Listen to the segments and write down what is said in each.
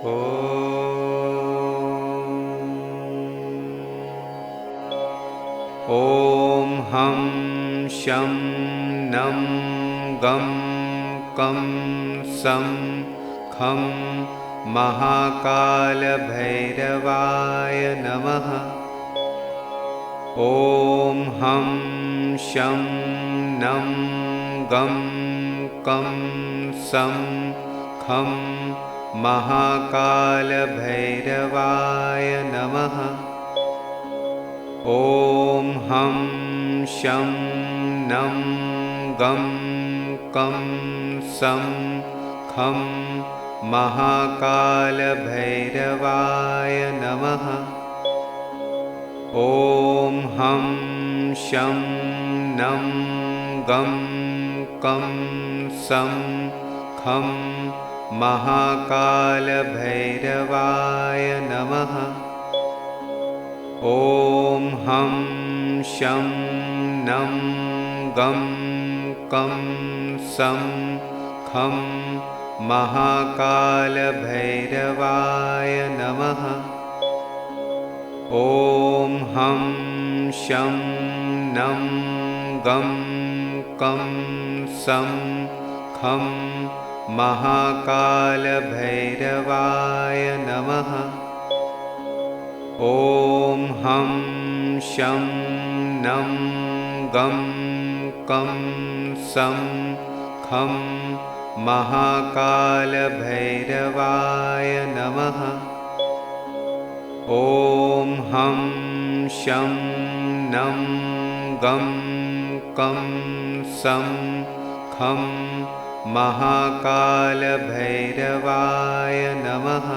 ॐ हं शं नं गं कं सं खं महाकालभैरवाय नमः। ॐ हं शं नं गं कं सं खं महाकालभैरवाय नमः। ॐ हं शं नं गं कं सं खं महाकालभैरवाय नमः। ॐ हं शं नं गं कं सं खं महाकालभैरवाय नमः। ॐ हं शं नं गं कं सं खं महाकालभैरवाय नमः। ॐ हं शं नं गं कं सं खं महाकालभैरवाय नमः। ॐ हं शं नं गं कं सं खं महाकालभैरवाय नमः। ॐ हं शं नं गं कं सं खं महाकालभैरवाय नमः।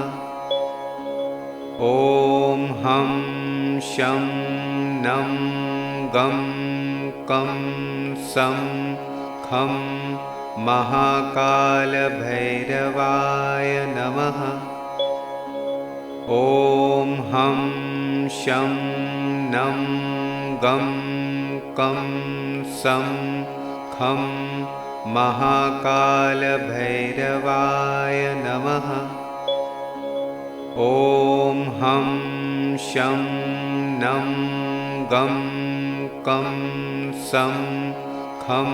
ॐ हं शं नं गं कं सं खं महाकालभैरवाय नमः। ॐ हं शं नं गं कं सं खं महाकालभैरवाय नमः। ॐ हं शं नं गं कं सं खं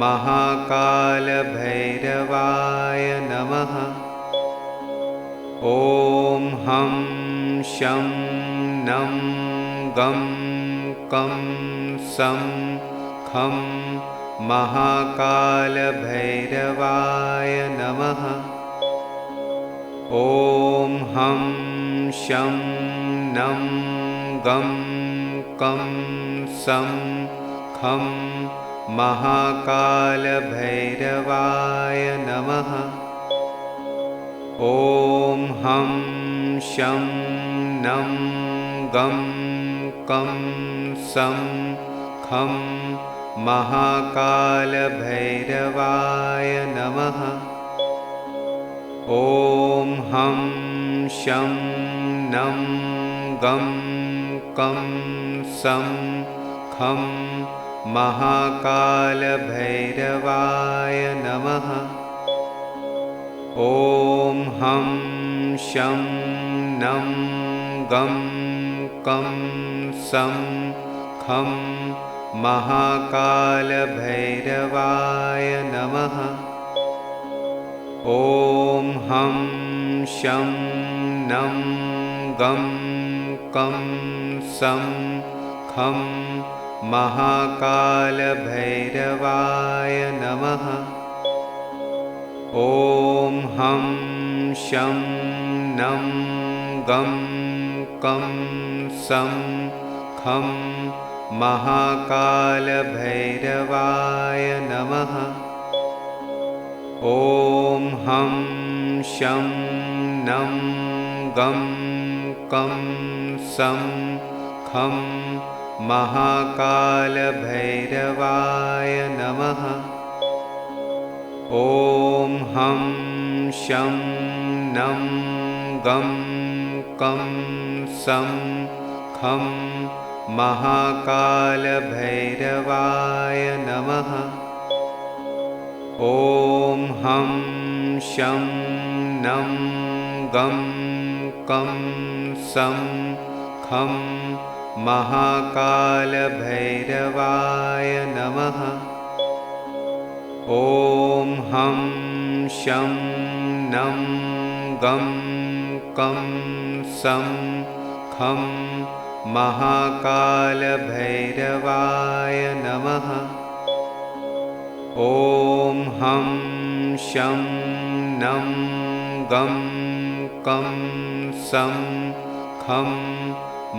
महाकालभैरवाय नमः। ॐ हं शं नं गं कं सं खं महाकालभैरवाय नमः। ॐ हं शं नं गं कं सं खं महाकालभैरवाय नमः। ॐ हं शं नं गं कं सं खं महाकालभैरवाय नमः। ॐ हं शं नं गं कं सं खं महाकालभैरवाय नमः। ॐ हं शं नं गं कं सं खं महाकालभैरवाय नमः। ॐ हं शं नं गं कं सं खं महाकालभैरवाय नमः। ॐ हं शं नं गं कं सं खं महाकालभैरवाय नमः। ॐ हं शं नं गं कं सं खं महाकालभैरवाय नमः। ॐ हं शं नं गं कं सं खं महाकालभैरवाय नमः। ॐ हं शं नं गं कं सं खं महाकालभैरवाय नमः। ॐ हं शं नं गं कं सं खं महाकालभैरवाय नमः। ॐ हं शं नं गं कं सं खं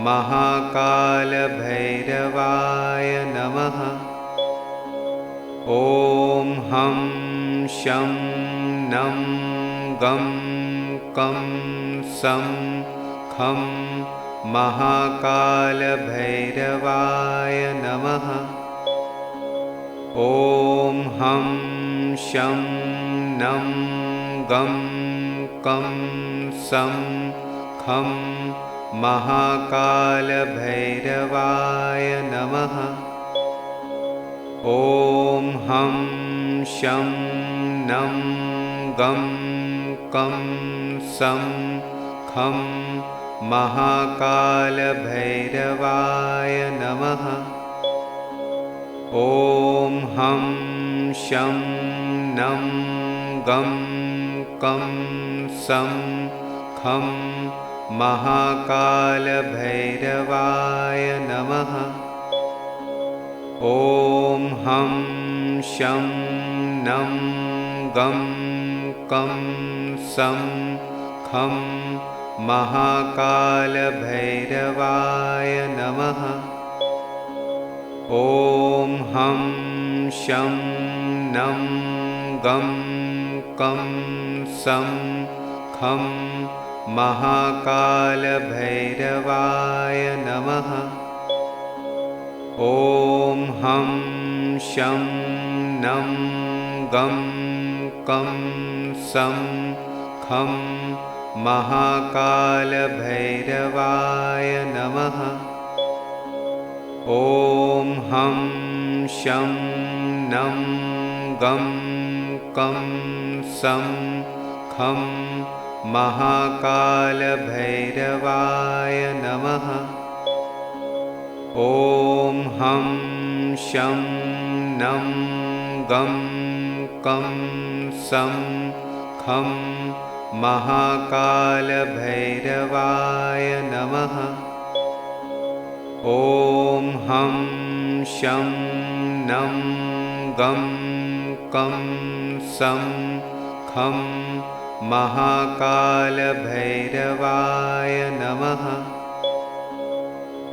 महाकालभैरवाय नमः। ॐ हं शं नं गं कं सं खं महाकालभैरवाय नमः। ॐ हं शं नं गं कं सं खं महाकालभैरवाय नमः। ॐ हं शं नं गं कं सं खं महाकालभैरवाय नमः। ॐ हं शं नं गं कं सं खं महाकालभैरवाय नमः। ॐ हं शं नं गं कं सं खं महाकालभैरवाय नमः। ॐ हं शं नं गं कं सं खं महाकालभैरवाय नमः। ॐ हं शं नं गं कं सं खं महाकालभैरवाय नमः। ॐ हं शं नं गं कं सं खं महाकालभैरवाय नमः। ॐ हं शं नं गं कं सं खं महाकालभैरवाय नमः। ॐ हं शं नं गं कं सं खं महाकालभैरवाय नमः।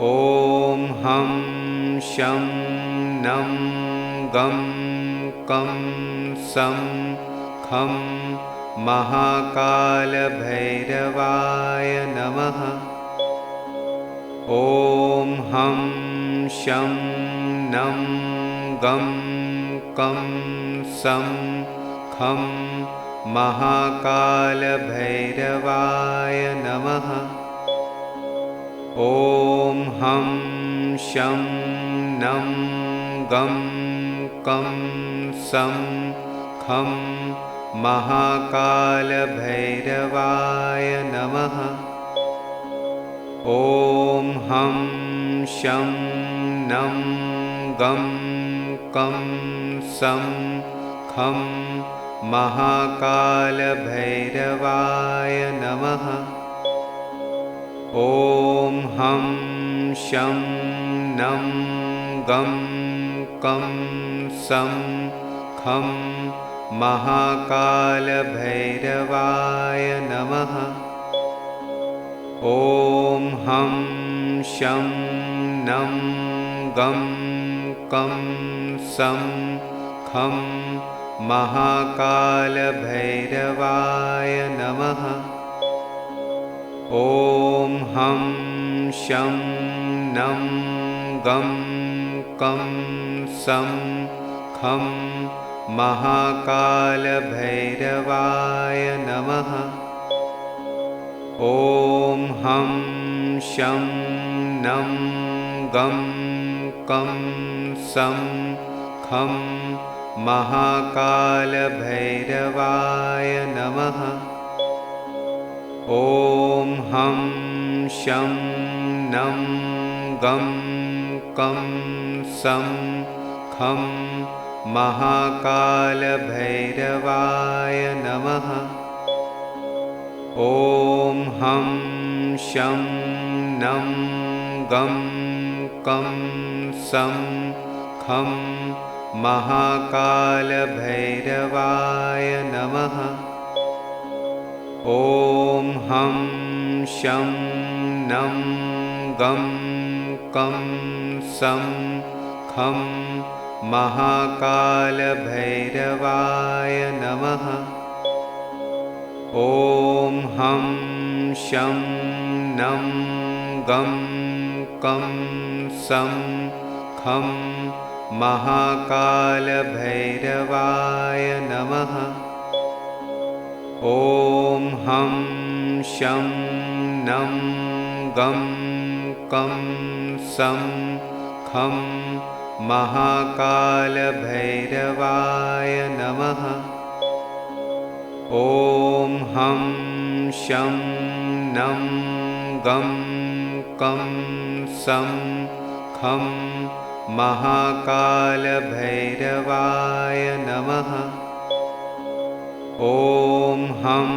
ॐ हं शं नं गं कं सं खं महाकालभैरवाय नमः। ॐ हं शं नं गं कं सं खं महाकालभैरवाय नमः। ॐ हं शं नं गं कं सं खं महाकालभैरवाय नमः। ॐ हं शं नं गं कं सं खं महाकालभैरवाय नमः। ॐ हं शं नं गं कं सं खं महाकालभैरवाय नमः। ॐ हं शं नं गं कं सं खं महाकालभैरवाय नमः। ॐ हं शं नं गं कं सं खं महाकालभैरवाय नमः। ॐ हं शं नं गं कं सं खं महाकालभैरवाय नमः। ॐ हं शं नं गं कं सं खं महाकालभैरवाय नमः। ॐ हं शं नं गं कं सं खं महाकालभैरवाय नमः। ॐ हं शं नं गं कं सं खं महाकालभैरवाय नमः। ॐ हं शं नं गं कं सं खं महाकालभैरवाय नमः। ॐ हं शं नं गं कं सं खं महाकालभैरवाय नमः। ॐ हं शं नं गं कं सं खं महाकालभैरवाय नमः। ॐ हं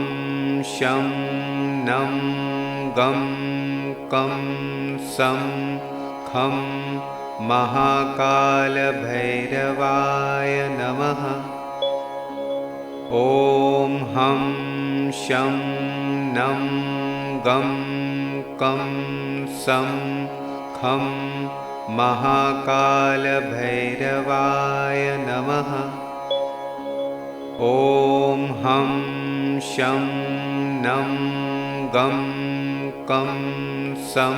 शं नं गं कं सं खं महाकालभैरवाय नमः। ॐ हं शं नं गं कं सं खं महाकालभैरवाय नमः। ॐ हं शं नं गं कं सं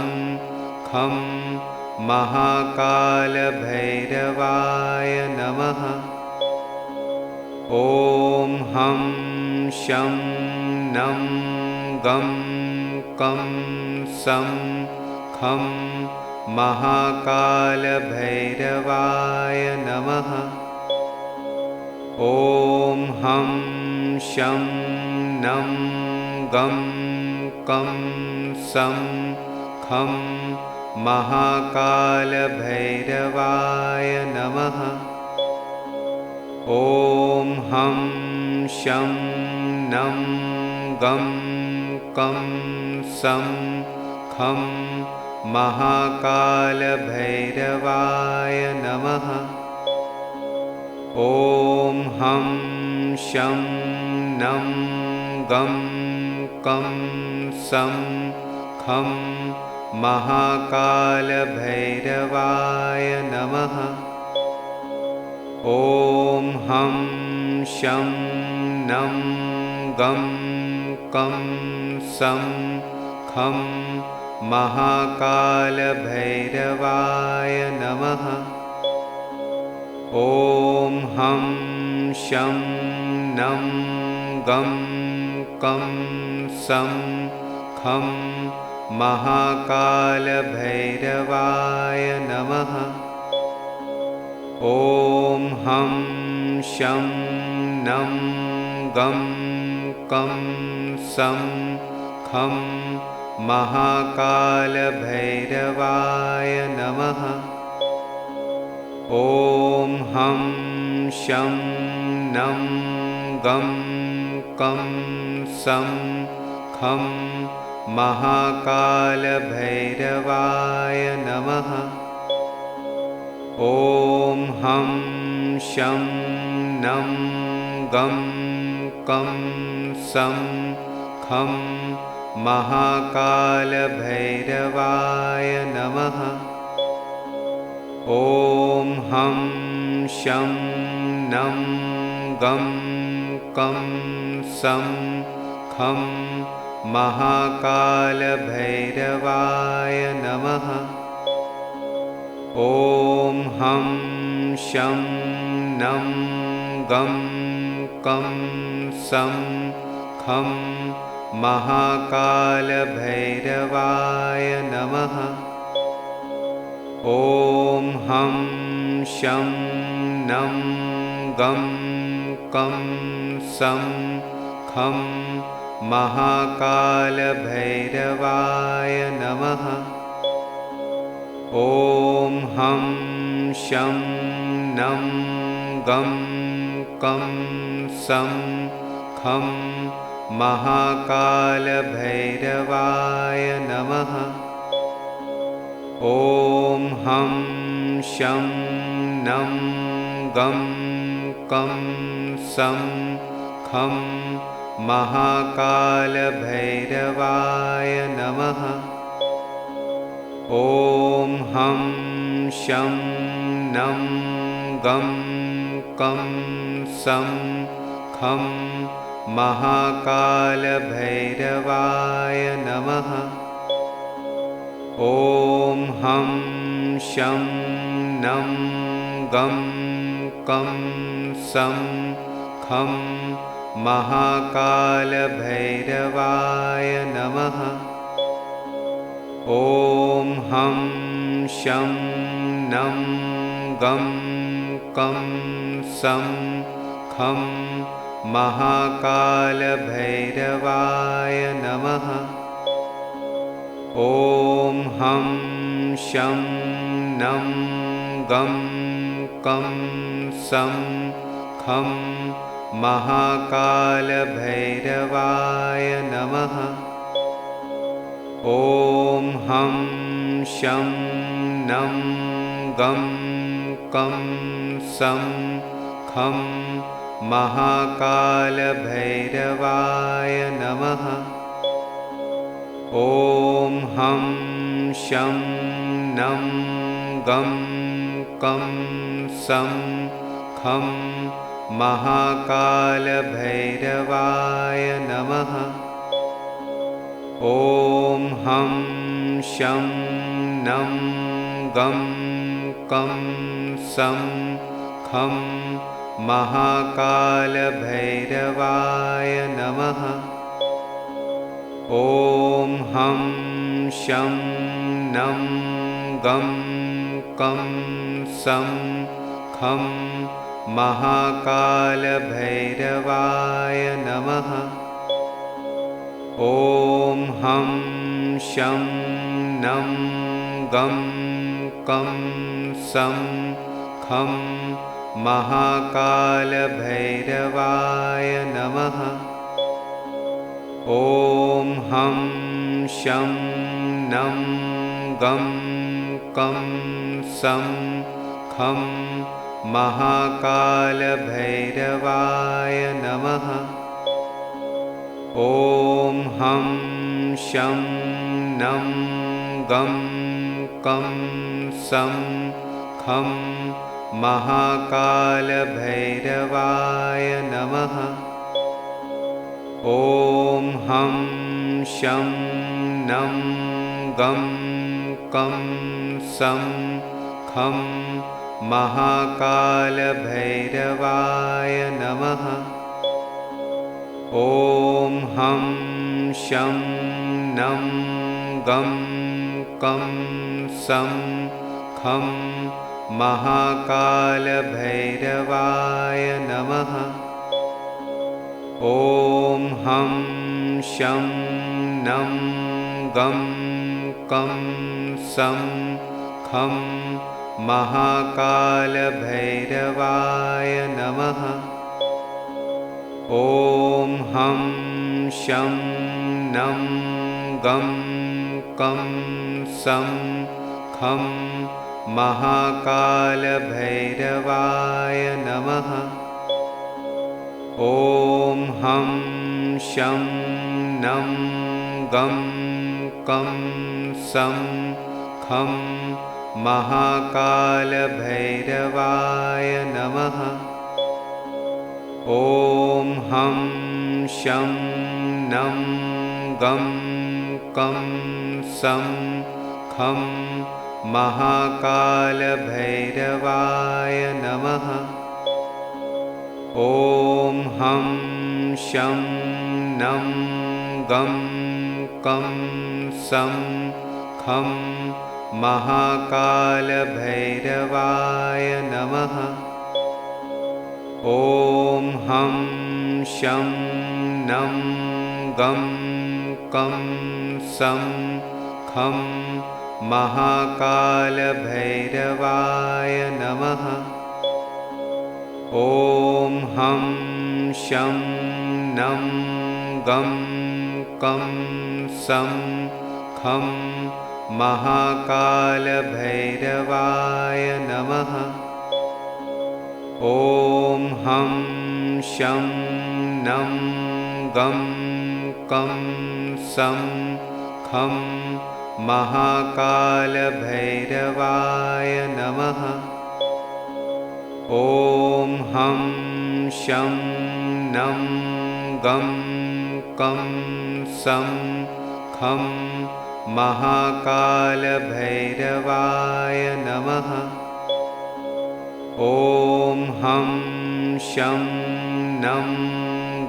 खं महाकालभैरवाय नमः। ॐ हं शं नं गं कं सं खं महाकालभैरवाय नमः। ॐ हं शं नं गं कं सं खं महाकालभैरवाय नमः। ॐ हं शं नं गं कं सं खं महाकालभैरवाय नमः। ॐ हं शं नं गं कं सं खं महाकालभैरवाय नमः। ॐ हं शं नं गं कं सं खं महाकालभैरवाय नमः। ॐ हं शं नं गं कं सं खं महाकालभैरवाय नमः। ॐ हं शं नं गं कं सं खं महाकालभैरवाय नमः। ॐ हं शं नं गं कं सं खं महाकालभैरवाय नमः। ॐ हं शं नं गं कं सं खं महाकालभैरवाय नमः। ॐ हं शं नं गं कं सं खं महाकालभैरवाय नमः। ॐ हं शं नं गं कं सं खं महाकालभैरवाय नमः। ॐ हं शं नं गं कं सं खं महाकालभैरवाय नमः। ॐ हं शं नं गं कं सं खं महाकालभैरवाय नमः। ॐ हं शं नं गं कं सं खं महाकालभैरवाय नमः। ॐ हं शं नं गं कं सं खं महाकालभैरवाय नमः। ॐ हं शं नं गं कं सं खं महाकालभैरवाय नमः। ॐ हं शं नं गं कं सं खं महाकालभैरवाय नमः। ॐ हं शं नं गं कं सं खं महाकालभैरवाय नमः। ॐ हं शं नं गं कं सं खं महाकालभैरवाय नमः। ॐ हं शं नं गं कं सं खं महाकालभैरवाय नमः। ॐ हं शं नं गं कं सं खं महाकालभैरवाय नमः। ॐ हं शं नं गं कं सं खं महाकालभैरवाय नमः। ॐ हं शं नं गं कं सं खं महाकालभैरवाय नमः। ॐ हं शं नं गं कं सं खं महाकालभैरवाय नमः। ॐ हं शं नं गं कं सं खं महाकालभैरवाय नमः। ॐ हं शं नं गं कं सं खं महाकालभैरवाय नमः। ॐ हं शं नं गं कं सं खं महाकालभैरवाय नमः। ॐ हं शं नं गं कं सं खं महाकालभैरवाय नमः। ॐ हं शं नं गं कं सं खं महाकालभैरवाय नमः। ॐ हं शं नं गं कं सं खं महाकालभैरवाय नमः। ॐ हं शं नं गं कं सं खं महाकालभैरवाय नमः। ॐ हं शं नं गं कं सं खं महाकालभैरवाय नमः। ॐ हं शं नं गं कं सं खं महाकालभैरवाय नमः। ॐ हं शं नं गं कं सं खं महाकालभैरवाय नमः। ॐ हं शं नं गं कं सं खं महाकालभैरवाय नमः। ॐ हं शं नं गं कं सं खं महाकालभैरवाय नमः। ॐ हं शं नं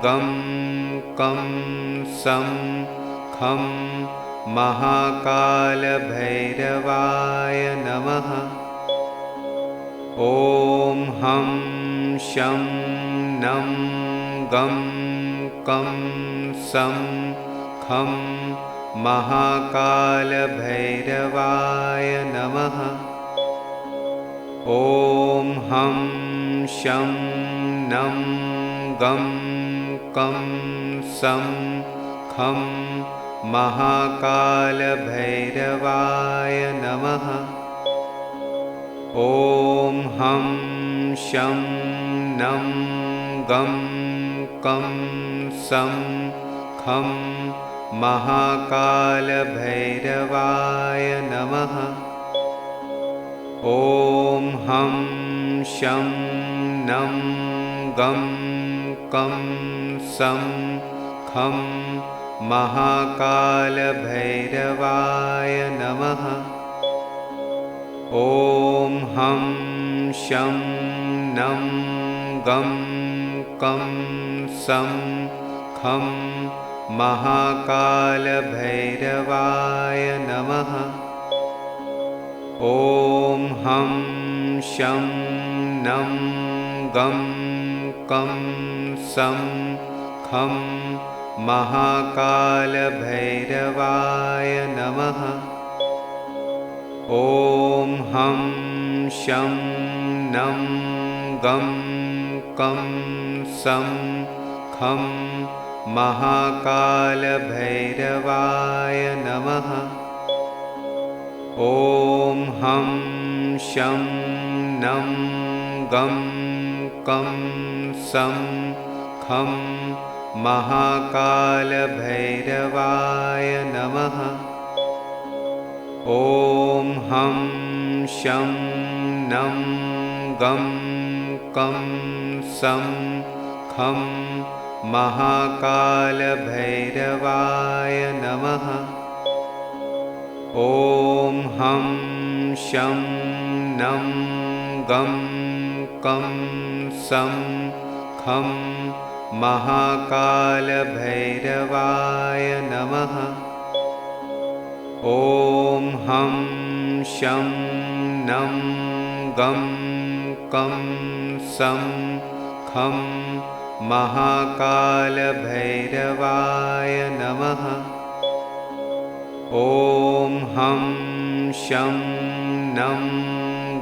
गं कं सं खं महाकालभैरवाय नमः। ॐ हं शं नं गं कं सं खं महाकालभैरवाय नमः। ॐ हं शं नं गं कं सं खं महाकालभैरवाय नमः। ॐ हं शं नं गं कं सं खं महाकालभैरवाय नमः। ॐ हं शं नं गं कं सं खं महाकालभैरवाय नमः। ॐ हं शं नं गं कं सं खं महाकालभैरवाय नमः। ॐ हं शं नं गं कं सं खं महाकालभैरवाय नमः। ॐ हं शं नं गं कं सं खं महाकालभैरवाय नमः। ॐ हं शं नं गं कं सं खं महाकालभैरवाय नमः। ॐ हं शं नं गं कं सं खं महाकालभैरवाय नमः। ॐ हं शं नं गं कं सं खं महाकालभैरवाय नमः। ॐ हं शं नं गं कं सं खं महाकालभैरवाय नमः। ॐ हं शं नं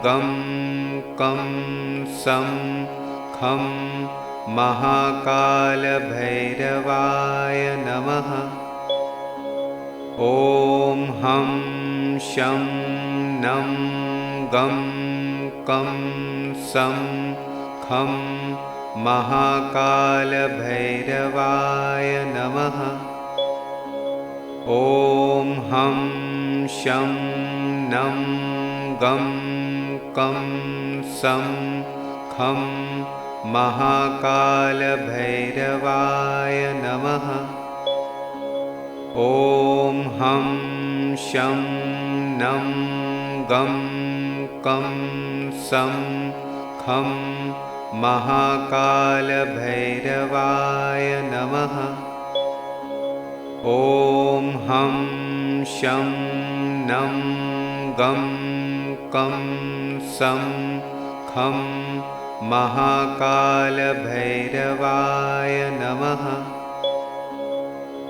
गं कं सं खं महाकालभैरवाय नमः। ॐ हं शं नं गं कं सं खं महाकालभैरवाय नमः। ॐ हं शं नं गं कं सं खं महाकालभैरवाय नमः। ॐ हं शं नं गं कं सं खं महाकालभैरवाय नमः। ॐ हं शं नं गं कं सं खं महाकालभैरवाय नमः।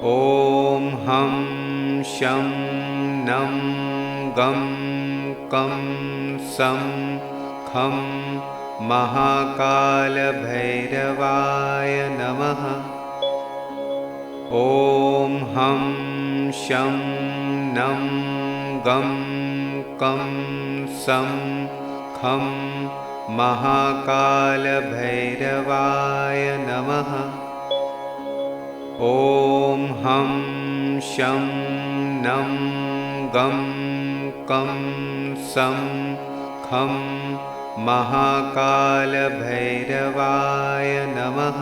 ॐ हं शं नं गं कं सं खं महाकालभैरवाय नमः। ॐ हं शं नं गं कं सं खं महाकालभैरवाय नमः। ॐ हं शं नं गं कं सं खं महाकालभैरवाय नमः।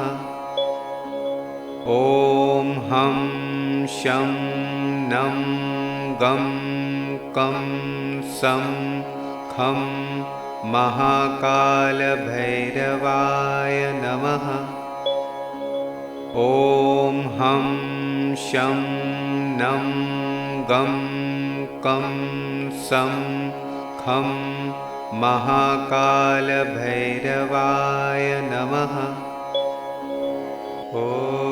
ॐ हं शं नं गं कं सं खं महाकालभैरवाय नमः। ॐ हं शं नं गं कं सं खं महाकालभैरवाय नमः। ॐ